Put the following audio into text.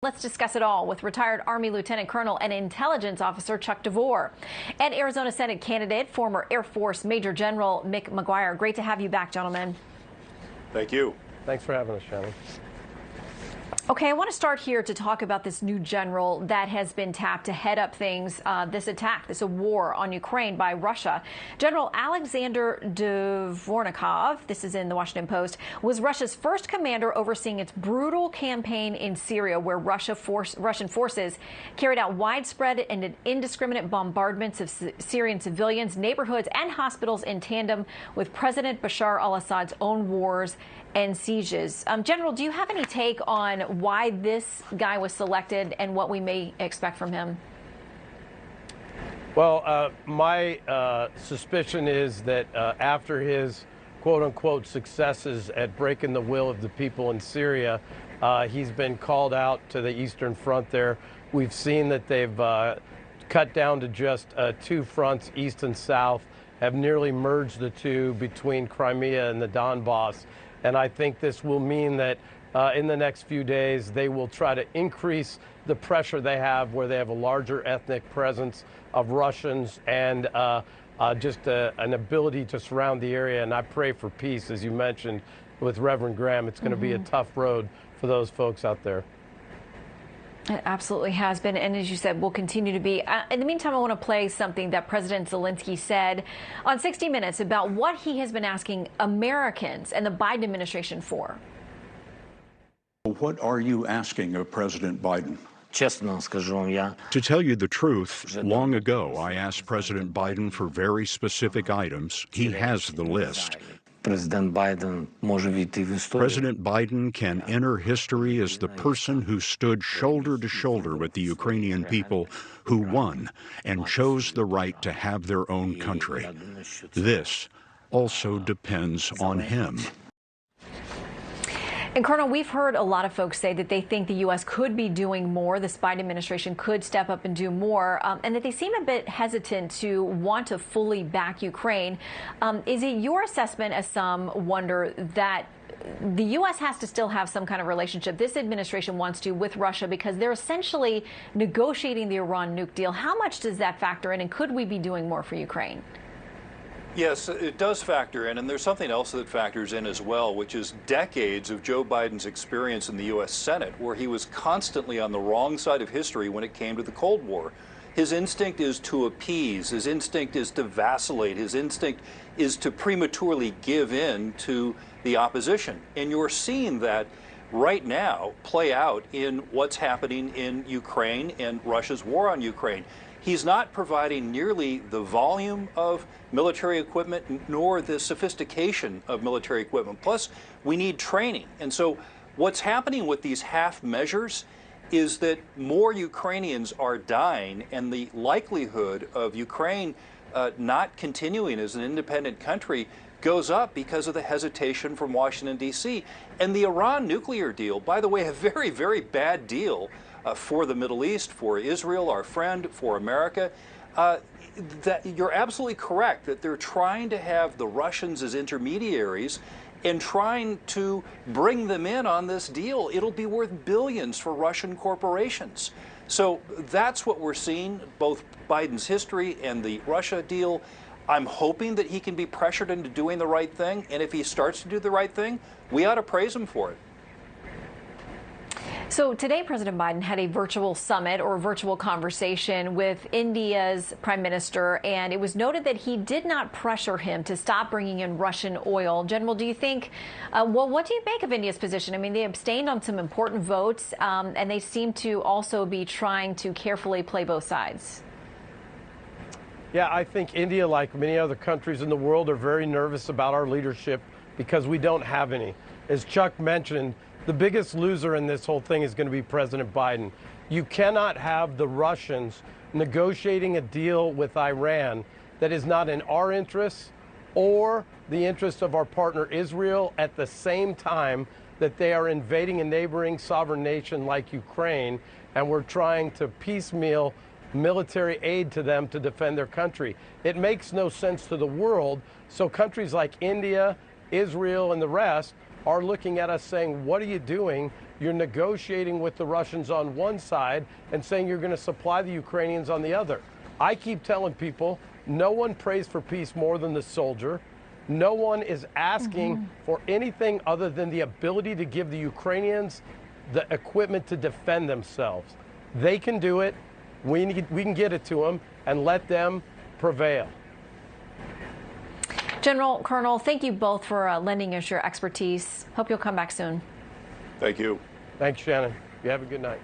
Let's discuss it all with retired Army Lieutenant Colonel and Intelligence Officer Chuck DeVore and Arizona Senate candidate, former Air Force Major General Mick McGuire. Great to have you back, gentlemen. Thank you. Thanks for having us, Shannon. Okay, I want to start here to talk about this new general that has been tapped to head up things, this war on Ukraine by Russia. General Alexander Dvornikov, this is in the Washington Post, was Russia's first commander overseeing its brutal campaign in Syria, where Russian forces carried out widespread and indiscriminate bombardments of Syrian civilians, neighborhoods, and hospitals in tandem with President Bashar al-Assad's own wars and sieges. General, do you have any take on why this guy was selected and what we may expect from him? Well, my suspicion is that after his quote-unquote successes at breaking the will of the people in Syria, he's been called out to the Eastern Front there. We've seen that they've cut down to just two fronts, east and south, have nearly merged the two between Crimea and the Donbass. And I think this will mean that in the next few days, they will try to increase the pressure they have where they have a larger ethnic presence of Russians and just an ability to surround the area. And I pray for peace, as you mentioned, with Reverend Graham. It's going to be a tough road for those folks out there. It absolutely has been, and as you said, will continue to be. In the meantime, I want to play something that President Zelensky said on 60 Minutes about what he has been asking Americans and the Biden administration for. What are you asking of President Biden? To tell you the truth, long ago I asked President Biden for very specific items. He has the list. President Biden can enter history as the person who stood shoulder to shoulder with the Ukrainian people, who won and chose the right to have their own country. This also depends on him. And Colonel, we've heard a lot of folks say that they think the U.S. could be doing more, this Biden administration could step up and do more, and that they seem a bit hesitant to want to fully back Ukraine. Is it your assessment, as some wonder, that the U.S. has to still have some kind of relationship, this administration wants to, with Russia, because they're essentially negotiating the Iran nuke deal? How much does that factor in, and could we be doing more for Ukraine? Yes, it does factor in, and there's something else that factors in as well, which is decades of Joe Biden's experience in the U.S. Senate, where he was constantly on the wrong side of history when it came to the Cold War. His instinct is to appease, his instinct is to vacillate, his instinct is to prematurely give in to the opposition. And you're seeing that right now play out in what's happening in Ukraine and Russia's war on Ukraine. He's not providing nearly the volume of military equipment nor the sophistication of military equipment. Plus, we need training. And so what's happening with these half measures is that more Ukrainians are dying, and the likelihood of Ukraine not continuing as an independent country goes up because of the hesitation from Washington, D.C. And the Iran nuclear deal, by the way, a very, very bad deal for the Middle East, for Israel, our friend, for America. That you're absolutely correct that they're trying to have the Russians as intermediaries and trying to bring them in on this deal. It'll be worth billions for Russian corporations. So that's what we're seeing, both Biden's history and the Russia deal. I'm hoping that he can be pressured into doing the right thing, and if he starts to do the right thing, we ought to praise him for it. So today, President Biden had a virtual summit or virtual conversation with India's prime minister, and it was noted that he did not pressure him to stop bringing in Russian oil. General, do you think, what do you make of India's position? I mean, they abstained on some important votes, and they seem to also be trying to carefully play both sides. Yeah, I think India, like many other countries in the world, are very nervous about our leadership because we don't have any. As Chuck mentioned, the biggest loser in this whole thing is going to be President Biden. You cannot have the Russians negotiating a deal with Iran that is not in our interests or the interest of our partner Israel at the same time that they are invading a neighboring sovereign nation like Ukraine, and we're trying to piecemeal military aid to them to defend their country. It makes no sense to the world, so countries like India, Israel, and the rest are looking at us saying, what are you doing? you're negotiating with the Russians on one side and saying you're going to supply the Ukrainians on the other. I keep telling people, no one prays for peace more than the soldier. No one is asking for anything other than the ability to give the Ukrainians the equipment to defend themselves. They can do it. We can get it to them and let them prevail. General, Colonel, thank you both for lending us your expertise. Hope you'll come back soon. Thank you. Thanks, Shannon. You have a good night.